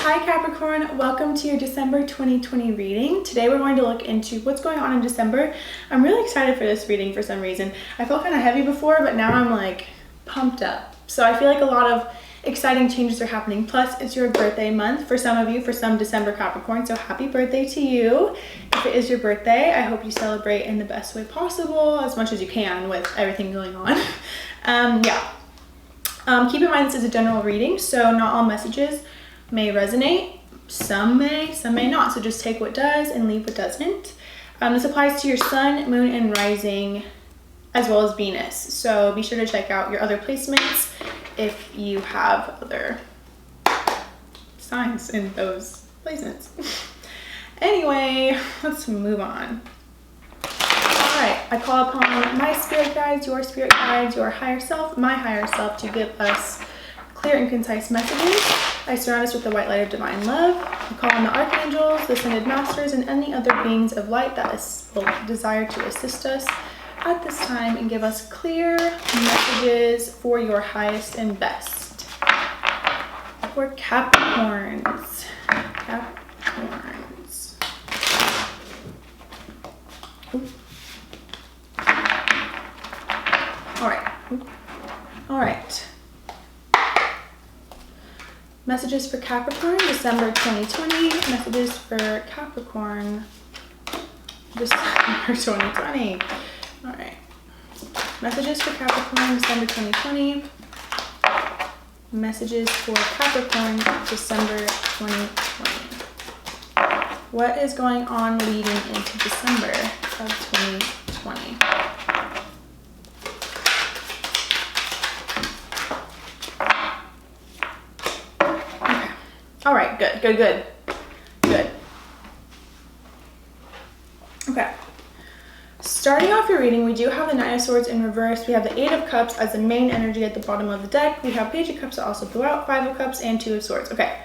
Hi Capricorn, welcome to your December 2020 reading. Today we're going to look into what's going on in December. I'm really excited for this reading for some reason. I felt kind of heavy before, but now I'm like pumped up. So I feel like a lot of exciting changes are happening. Plus it's your birthday month for some of you, for some December Capricorn. So happy birthday to you. If it is your birthday, I hope you celebrate in the best way possible, as much as you can with everything going on. Keep in mind this is a general reading, so not all messages may resonate. Some may not. So just take what does and leave what doesn't. This applies to your sun, moon, and rising, as well as Venus. So be sure to check out your other placements if you have other signs in those placements. Anyway, let's move on. All right, I call upon my spirit guides, your higher self, my higher self, to give us clear and concise messages. I surround us with the white light of divine love. I call on the archangels, the ascended masters, and any other beings of light that will desire to assist us at this time and give us clear messages for your highest and best. For Capricorns. All right. Messages for Capricorn, December 2020. Messages for Capricorn, December 2020. All right. Messages for Capricorn, December 2020. Messages for Capricorn, December 2020. What is going on leading into December of 2020? All right, good. Okay. Starting off your reading, we do have the Nine of Swords in reverse. We have the Eight of Cups as the main energy at the bottom of the deck. We have Page of Cups that also go out, Five of Cups, and Two of Swords. Okay.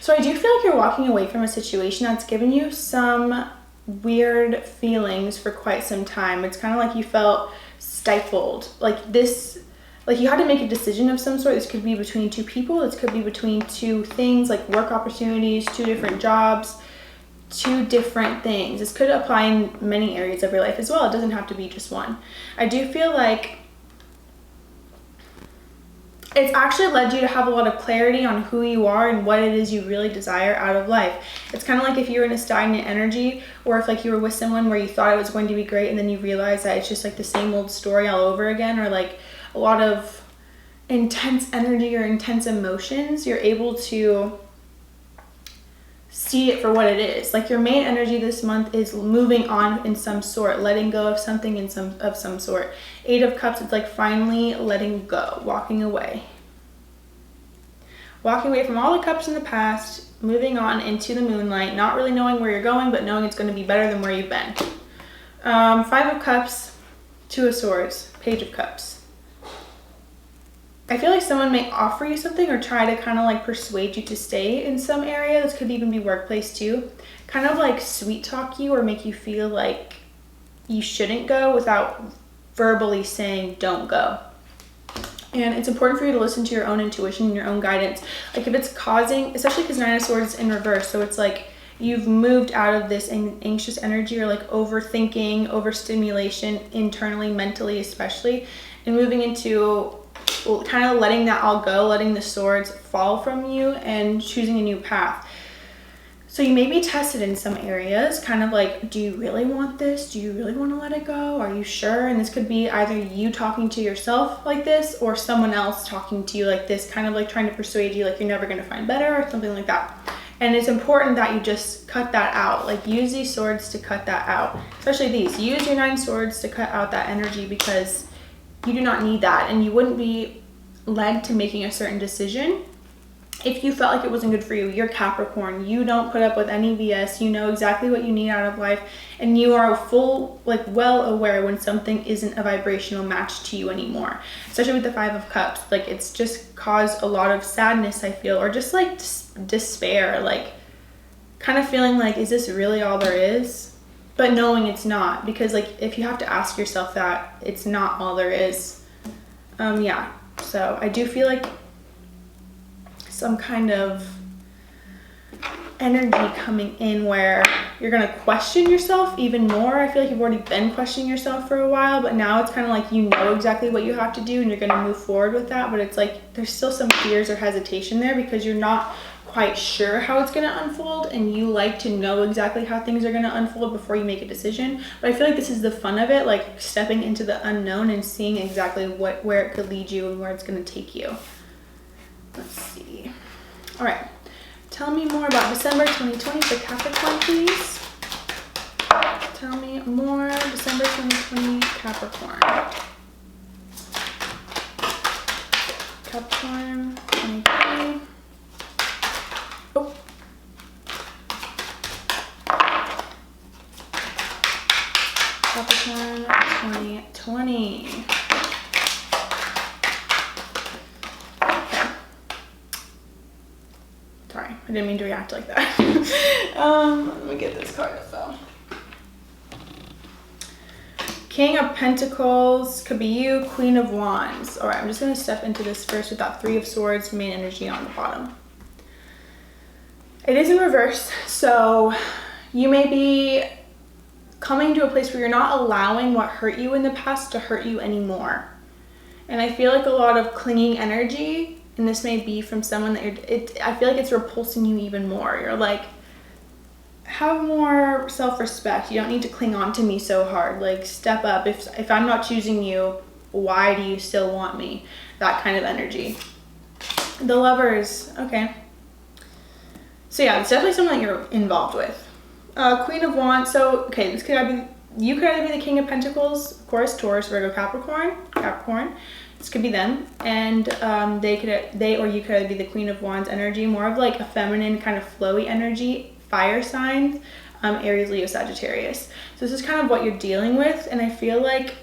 So I do feel like you're walking away from a situation that's given you some weird feelings for quite some time. It's kind of like you felt stifled. Like you had to make a decision of some sort. This could be between two people. This could be between two things, like work opportunities, two different jobs, two different things. This could apply in many areas of your life as well. It doesn't have to be just one. I do feel like it's actually led you to have a lot of clarity on who you are and what it is you really desire out of life. It's kind of like if you were in a stagnant energy, or if like you were with someone where you thought it was going to be great and then you realize that it's just like the same old story all over again, or like a lot of intense energy or intense emotions. You're able to see it for what it is. Like your main energy this month is moving on in some sort, letting go of something of some sort. Eight of Cups, it's like finally letting go, walking away from all the cups in the past, moving on into the moonlight, not really knowing where you're going, but knowing it's going to be better than where you've been. Five of Cups, Two of Swords, Page of Cups. I feel like someone may offer you something or try to kind of like persuade you to stay in some area. This could even be workplace too. Kind of like sweet talk you or make you feel like you shouldn't go without verbally saying don't go. And it's important for you to listen to your own intuition and your own guidance. Like if it's causing, especially because Nine of Swords in reverse, so it's like you've moved out of this anxious energy or like overthinking, overstimulation internally, mentally especially, and moving into kind of letting that all go, letting the swords fall from you and choosing a new path. So you may be tested in some areas, kind of like, do you really want this? Do you really want to let it go? Are you sure? And this could be either you talking to yourself like this or someone else talking to you like this, kind of like trying to persuade you like you're never going to find better or something like that. And it's important that you just cut that out. Like use these swords to cut that out, especially these. Use your 9 swords to cut out that energy because you do not need that, and you wouldn't be led to making a certain decision if you felt like it wasn't good for you. You're Capricorn. You don't put up with any BS. You know exactly what you need out of life, and you are well aware when something isn't a vibrational match to you anymore, especially with the Five of Cups. Like it's just caused a lot of sadness, I feel, or just like despair, like kind of feeling like, is this really all there is? But knowing it's not, because like if you have to ask yourself that, it's not all there is. Yeah, so I do feel like some kind of energy coming in where you're going to question yourself even more. I feel like you've already been questioning yourself for a while, but now it's kind of like you know exactly what you have to do and you're going to move forward with that. But it's like there's still some fears or hesitation there because you're not quite sure how it's going to unfold, and you like to know exactly how things are going to unfold before you make a decision. But I feel like this is the fun of it, like stepping into the unknown and seeing exactly where it could lead you and where it's going to take you. Let's see. All right. Tell me more about December 2020 for Capricorn, please. Tell me more. December 2020 Capricorn. Capricorn 2020. Oh. Capricorn 2020. Sorry, I didn't mean to react like that. Let me get this card that fell. King of Pentacles could be you. Queen of Wands. All right, I'm just going to step into this first with that Three of Swords, main energy on the bottom. It is in reverse, so you may be coming to a place where you're not allowing what hurt you in the past to hurt you anymore. And I feel like a lot of clinging energy, and this may be from someone that I feel like it's repulsing you even more. You're like, have more self-respect. You don't need to cling on to me so hard. Like, step up. If I'm not choosing you, why do you still want me? That kind of energy. The Lovers. Okay. So yeah, it's definitely something that you're involved with. Queen of Wands. So, okay, this could either be, you could either be the King of Pentacles, of course, Taurus, Virgo, Capricorn. This could be them, and they or you could either be the Queen of Wands energy, more of like a feminine kind of flowy energy, fire signs, Aries, Leo, Sagittarius. So this is kind of what you're dealing with, and I feel like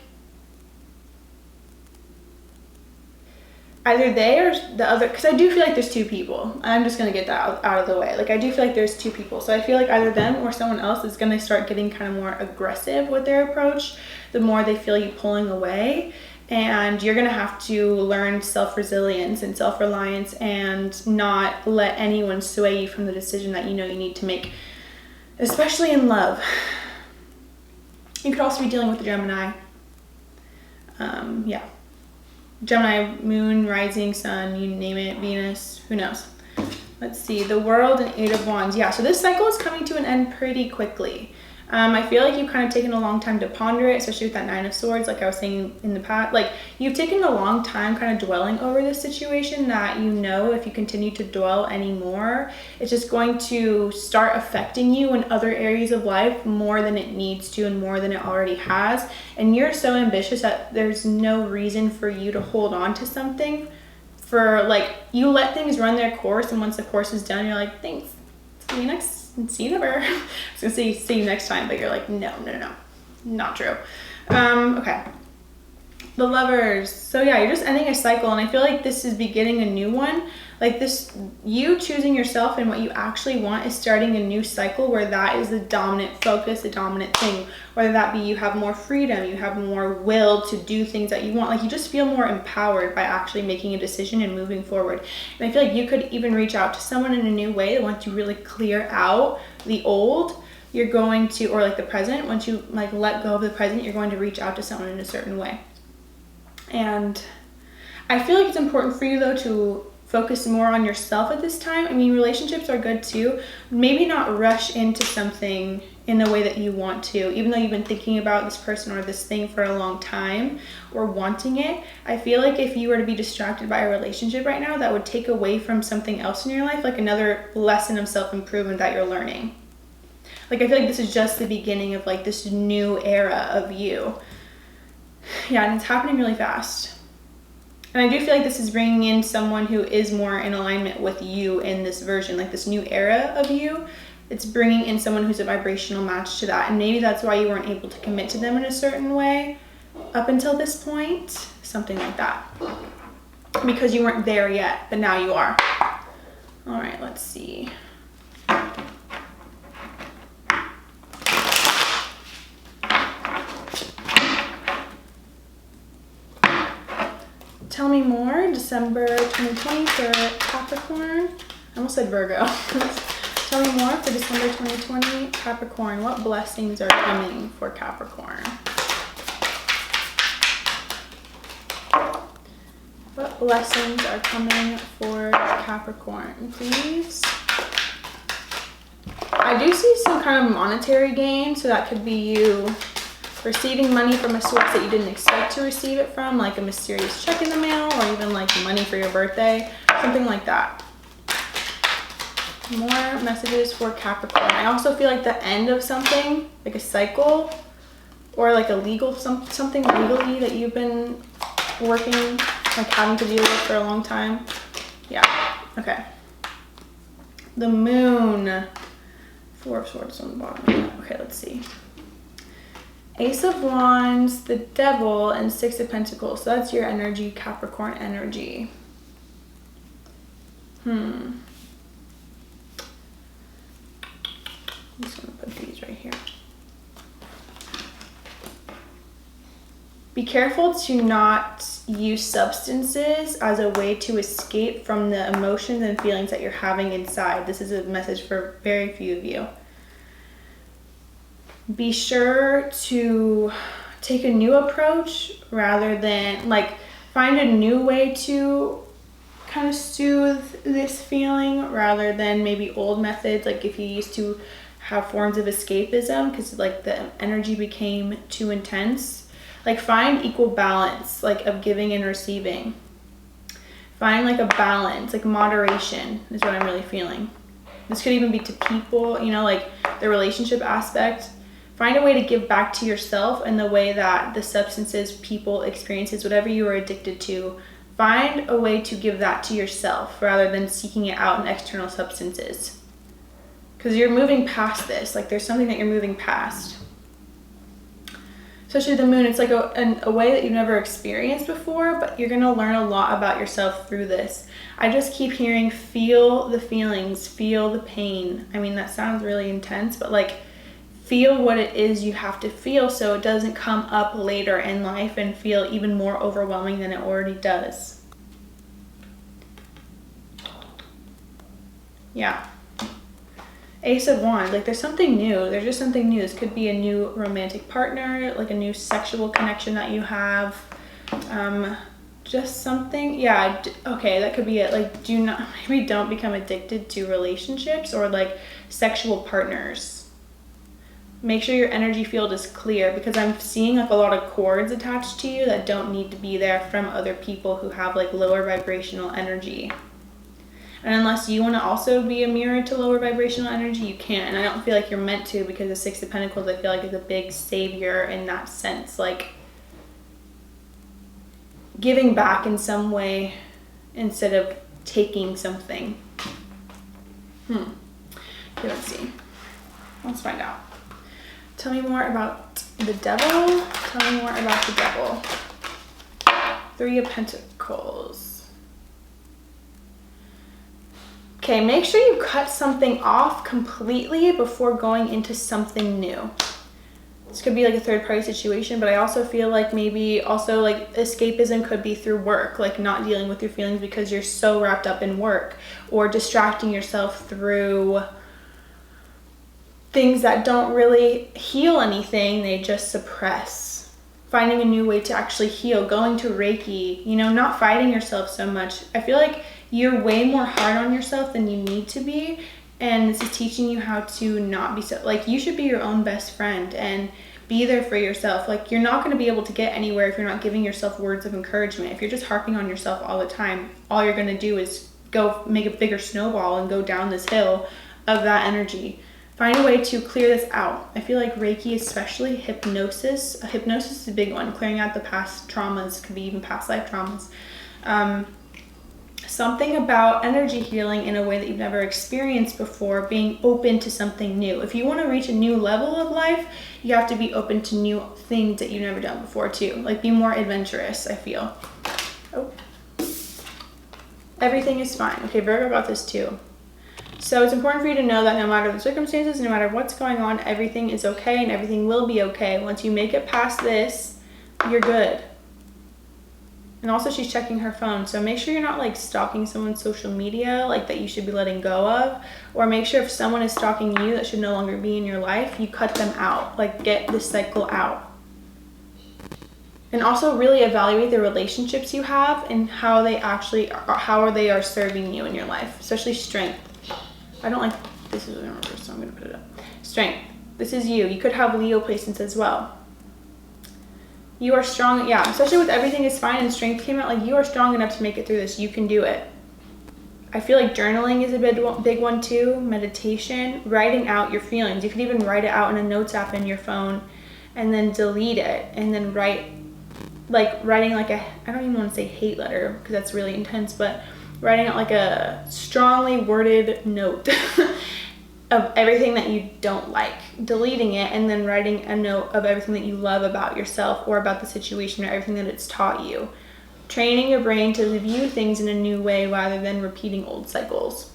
either they or the other, because I do feel like there's two people. I'm just going to get that out of the way. Like, I do feel like there's two people. So I feel like either them or someone else is going to start getting kind of more aggressive with their approach the more they feel you pulling away. And you're going to have to learn self-resilience and self-reliance and not let anyone sway you from the decision that you know you need to make, especially in love. You could also be dealing with a Gemini. Yeah. Gemini, moon, rising, sun, you name it, Venus, who knows. Let's see, the World and Eight of Wands. Yeah, so this cycle is coming to an end pretty quickly. I feel like you've kind of taken a long time to ponder it, especially with that Nine of Swords, like I was saying in the past. Like, you've taken a long time kind of dwelling over this situation that you know if you continue to dwell anymore, it's just going to start affecting you in other areas of life more than it needs to and more than it already has. And you're so ambitious that there's no reason for you to hold on to something for, like, you let things run their course, and once the course is done, you're like, thanks, see you never. I was gonna say see you next time, but you're like, no, not true. Okay, the Lovers. So yeah, you're just ending a cycle, and I feel like this is beginning a new one. Like, this, you choosing yourself and what you actually want is starting a new cycle where that is the dominant focus, the dominant thing. Whether that be you have more freedom, you have more will to do things that you want. Like, you just feel more empowered by actually making a decision and moving forward. And I feel like you could even reach out to someone in a new way that once you really clear out the old, you're going to, or like the present, once you like let go of the present, you're going to reach out to someone in a certain way. And I feel like it's important for you though to focus more on yourself at this time. I mean, relationships are good too. Maybe not rush into something in the way that you want to, even though you've been thinking about this person or this thing for a long time or wanting it. I feel like if you were to be distracted by a relationship right now, that would take away from something else in your life, like another lesson of self-improvement that you're learning. Like, I feel like this is just the beginning of like this new era of you. Yeah, and it's happening really fast. And I do feel like this is bringing in someone who is more in alignment with you in this version, like this new era of you. It's bringing in someone who's a vibrational match to that. And maybe that's why you weren't able to commit to them in a certain way up until this point. Something like that. Because you weren't there yet, but now you are. All right, let's see. Tell me more. December 2020 for Capricorn. I almost said Virgo. Tell me more for December 2020 Capricorn. What blessings are coming for Capricorn? What blessings are coming for Capricorn, please? I do see some kind of monetary gain, so that could be you receiving money from a source that you didn't expect to receive it from, like a mysterious check in the mail, or even like money for your birthday, something like that. More messages for Capricorn. I also feel like the end of something, like a cycle, or like a legal, something legally that you've been working, like having to deal with for a long time. Yeah, okay. The Moon. 4 of Swords on the bottom. Okay, let's see. Ace of Wands, the Devil, and 6 of Pentacles. So that's your energy, Capricorn energy. I'm just gonna put these right here. Be careful to not use substances as a way to escape from the emotions and feelings that you're having inside. This is a message for very few of you. Be sure to take a new approach rather than, like, find a new way to kind of soothe this feeling rather than maybe old methods, like if you used to have forms of escapism because like the energy became too intense. Like, find equal balance, like, of giving and receiving. Find like a balance, like moderation is what I'm really feeling. This could even be to people, you know, like the relationship aspect. Find a way to give back to yourself in the way that the substances, people, experiences, whatever you are addicted to, find a way to give that to yourself rather than seeking it out in external substances. Because you're moving past this, like there's something that you're moving past. Especially the Moon, it's like a way that you've never experienced before, but you're going to learn a lot about yourself through this. I just keep hearing, feel the feelings, feel the pain. I mean, that sounds really intense, but like, feel what it is you have to feel so it doesn't come up later in life and feel even more overwhelming than it already does. Yeah. Ace of Wands, like there's something new. There's just something new. This could be a new romantic partner, like a new sexual connection that you have. Just something, yeah, okay, that could be it. Like, maybe don't become addicted to relationships or like sexual partners. Make sure your energy field is clear because I'm seeing like a lot of cords attached to you that don't need to be there from other people who have like lower vibrational energy. And unless you want to also be a mirror to lower vibrational energy, you can't. And I don't feel like you're meant to because the 6 of Pentacles, I feel like, is a big savior in that sense. Like, giving back in some way instead of taking something. Okay, let's see. Let's find out. Tell me more about the Devil. Tell me more about the Devil. 3 of Pentacles. Okay, make sure you cut something off completely before going into something new. This could be like a third-party situation, but I also feel like maybe also like escapism could be through work, like not dealing with your feelings because you're so wrapped up in work, or distracting yourself through things that don't really heal anything, they just suppress. Finding a new way to actually heal, going to Reiki, you know, not fighting yourself so much. I feel like you're way more hard on yourself than you need to be, and this is teaching you how to not be so, like, you should be your own best friend and be there for yourself. Like, you're not going to be able to get anywhere if you're not giving yourself words of encouragement. If you're just harping on yourself all the time, all you're going to do is go make a bigger snowball and go down this hill of that energy. Find a way to clear this out. I feel like Reiki, especially hypnosis. Hypnosis is a big one. Clearing out the past traumas, could be even past life traumas. Something about energy healing in a way that you've never experienced before, being open to something new. If you want to reach a new level of life, you have to be open to new things that you've never done before too. Like, be more adventurous, I feel. Oh. Everything is fine. Okay, Virgo got this too. So it's important for you to know that no matter the circumstances, no matter what's going on, everything is okay and everything will be okay. Once you make it past this, you're good. And also she's checking her phone. So make sure you're not like stalking someone's social media, like that you should be letting go of. Or make sure if someone is stalking you that should no longer be in your life, you cut them out. Like get this cycle out. And also really evaluate the relationships you have and how they are serving you in your life, especially strength. I don't like, this is in reverse, so I'm gonna put it up. Strength, this is you. You could have Leo placements as well. You are strong, yeah, especially with everything is fine and strength came out, like you are strong enough to make it through this. You can do it. I feel like journaling is a big one too. Meditation, writing out your feelings. You could even write it out in a notes app in your phone and then delete it and then writing like a, I don't even want to say hate letter because that's really intense, but writing out like a strongly worded note of everything that you don't like, deleting it, and then writing a note of everything that you love about yourself or about the situation or everything that it's taught you. Training your brain to view things in a new way rather than repeating old cycles.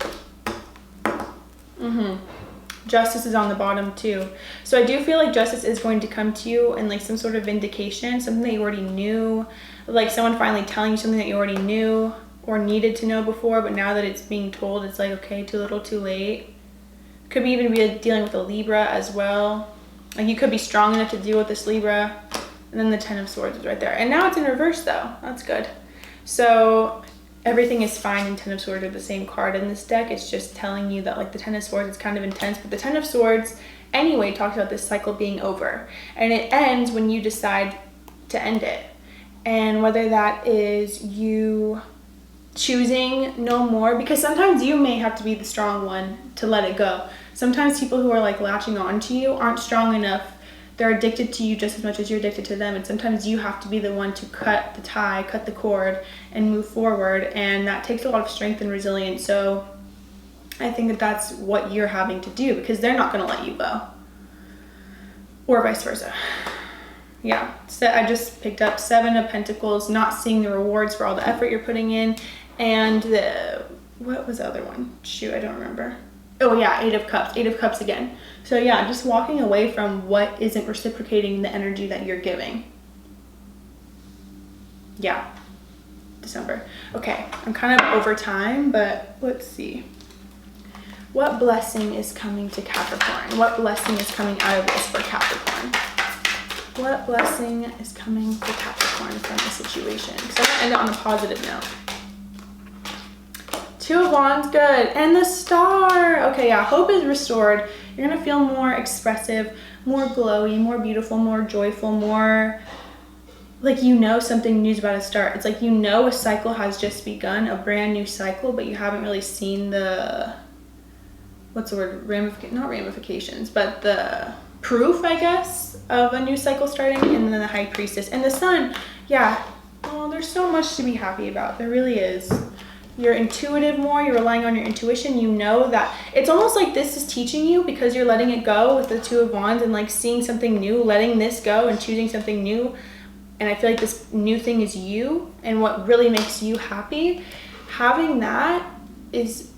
Justice is on the bottom too. So I do feel like justice is going to come to you in like some sort of vindication, something that you already knew, like someone finally telling you something that you already knew or needed to know before, but now that it's being told, it's like, okay, too little, too late. Could be even be dealing with a Libra as well. Like you could be strong enough to deal with this Libra. And then the Ten of Swords is right there. And now it's in reverse though. That's good. So everything is fine and Ten of Swords are the same card in this deck. It's just telling you that like the Ten of Swords is kind of intense, but the Ten of Swords anyway talks about this cycle being over. And it ends when you decide to end it. And whether that is you choosing no more, because sometimes you may have to be the strong one to let it go. Sometimes people who are like latching on to you aren't strong enough. They're addicted to you just as much as you're addicted to them, and sometimes you have to be the one to cut the tie, cut the cord, and move forward, and that takes a lot of strength and resilience. So I think that that's what you're having to do, because they're not going to let you go, or vice versa. Yeah, so I just picked up Seven of Pentacles, not seeing the rewards for all the effort you're putting in, and what was the other one? Shoot, I don't remember. Oh yeah, Eight of Cups again. So yeah, just walking away from what isn't reciprocating the energy that you're giving. Yeah, December. Okay, I'm kind of over time, but let's see. What blessing is coming to Capricorn? What blessing is coming out of this for Capricorn? What blessing is coming for Capricorn from the situation? So I'm gonna end it on a positive note. Two of Wands, good. And the Star. Okay, yeah, hope is restored. You're gonna feel more expressive, more glowy, more beautiful, more joyful, more like you know something new's about to start. It's like you know a cycle has just begun, a brand new cycle, but you haven't really seen the, what's the word, not ramifications, but the proof, I guess, of a new cycle starting. And then the High Priestess and the Sun. Yeah, oh, there's so much to be happy about. There really is. You're intuitive more, you're relying on your intuition. You know that it's almost like this is teaching you, because you're letting it go with the Two of Wands and like seeing something new, letting this go and choosing something new. And I feel like this new thing is you and what really makes you happy. Having that is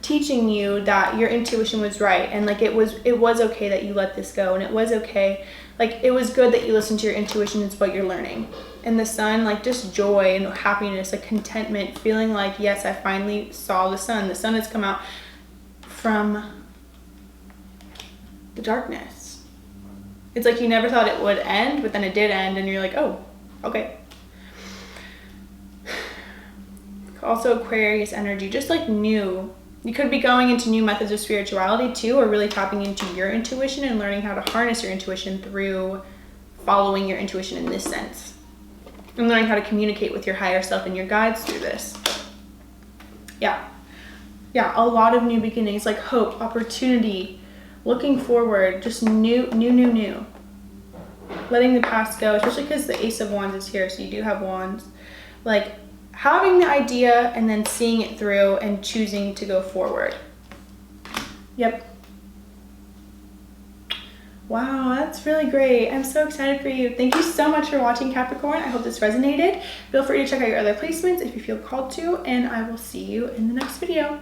teaching you that your intuition was right, and like it was okay that you let this go, and it was okay, like it was good that you listened to your intuition. It's what you're learning. And the Sun, like just joy and happiness, like contentment, feeling like, yes, I finally saw the sun. The sun has come out from the darkness. It's like you never thought it would end, but then it did end, and you're like, oh, okay. Also Aquarius energy, just like new. You could be going into new methods of spirituality too, or really tapping into your intuition and learning how to harness your intuition through following your intuition in this sense. And learning how to communicate with your higher self and your guides through this. Yeah, a lot of new beginnings, like hope, opportunity, looking forward, just new. Letting the past go, especially because the Ace of Wands is here, so you do have wands. Like having the idea and then seeing it through and choosing to go forward. Yep. Wow, that's really great. I'm so excited for you. Thank you so much for watching, Capricorn. I hope this resonated. Feel free to check out your other placements if you feel called to, and I will see you in the next video.